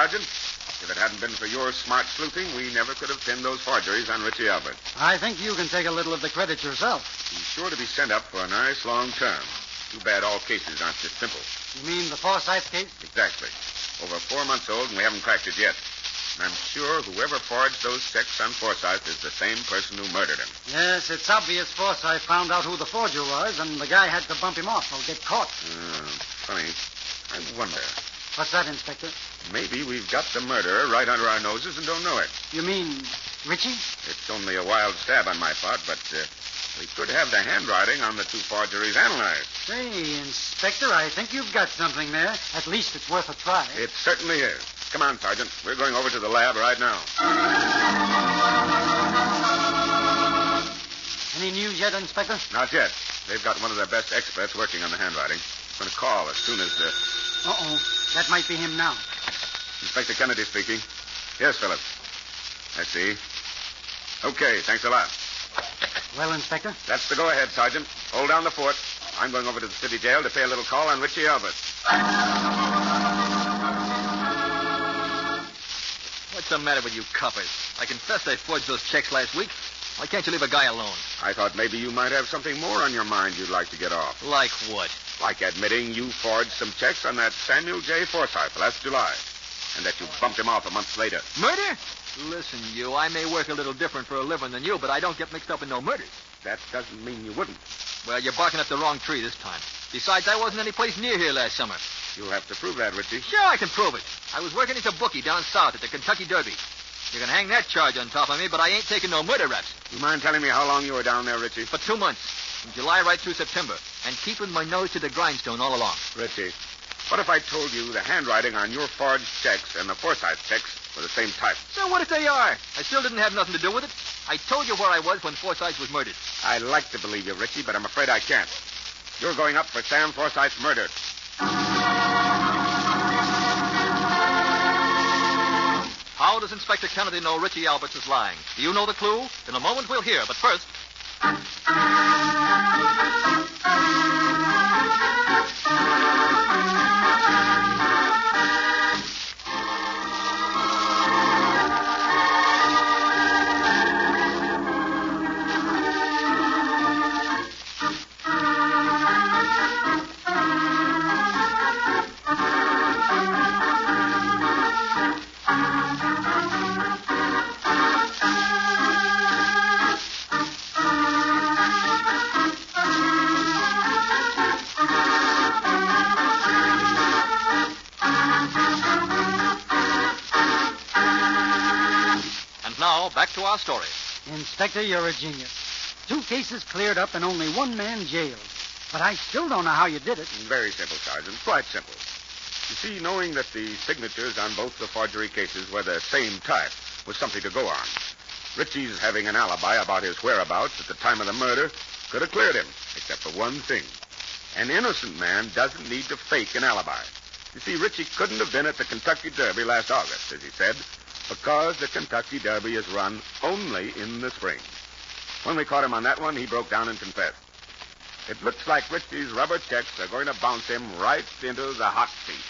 Sergeant. If it hadn't been for your smart sleuthing, we never could have pinned those forgeries on Richie Albert. I think you can take a little of the credit yourself. He's sure to be sent up for a nice long term. Too bad all cases aren't this simple. You mean the Forsythe case? Exactly. Over 4 months old, and we haven't cracked it yet. And I'm sure whoever forged those checks on Forsythe is the same person who murdered him. Yes, it's obvious Forsythe found out who the forger was, and the guy had to bump him off or get caught. Funny. I wonder. What's that, Inspector? Maybe we've got the murderer right under our noses and don't know it. You mean Richie? It's only a wild stab on my part, but we could have the handwriting on the 2 forgeries analyzed. Say, Inspector, I think you've got something there. At least it's worth a try. It certainly is. Come on, Sergeant. We're going over to the lab right now. Any news yet, Inspector? Not yet. They've got one of their best experts working on the handwriting. Going to call as soon as... Uh-oh. That might be him now. Inspector Kennedy speaking. Yes, Philip. I see. Okay, thanks a lot. Well, Inspector? That's the go-ahead, Sergeant. Hold down the fort. I'm going over to the city jail to pay a little call on Richie Albert. What's the matter with you coppers? I confessed I forged those checks last week. Why can't you leave a guy alone? I thought maybe you might have something more on your mind you'd like to get off. Like what? Like admitting you forged some checks on that Samuel J. Forsythe last July, and that you bumped him off a month later. Murder? Listen, you, I may work a little different for a living than you, but I don't get mixed up in no murders. That doesn't mean you wouldn't. Well, you're barking up the wrong tree this time. Besides, I wasn't any place near here last summer. You'll have to prove that, Richie. Sure, I can prove it. I was working as a bookie down south at the Kentucky Derby. You can hang that charge on top of me, but I ain't taking no murder raps. You mind telling me how long you were down there, Richie? For 2 months. From July right through September. And keeping my nose to the grindstone all along. Richie, what if I told you the handwriting on your forged checks and the Forsythe checks were the same type? So what if they are? I still didn't have nothing to do with it. I told you where I was when Forsythe was murdered. I'd like to believe you, Richie, but I'm afraid I can't. You're going up for Sam Forsythe's murder. How does Inspector Kennedy know Richie Alberts is lying? Do you know the clue? In a moment we'll hear, but first... Back to our story. Inspector, you're a genius. 2 cases cleared up and only 1 man jailed. But I still don't know how you did it. Very simple, Sergeant. Quite simple. You see, knowing that the signatures on both the forgery cases were the same type was something to go on. Richie's having an alibi about his whereabouts at the time of the murder could have cleared him, except for one thing. An innocent man doesn't need to fake an alibi. You see, Richie couldn't have been at the Kentucky Derby last August, as he said, because the Kentucky Derby is run only in the spring. When we caught him on that one, he broke down and confessed. It looks like Richie's rubber checks are going to bounce him right into the hot seat.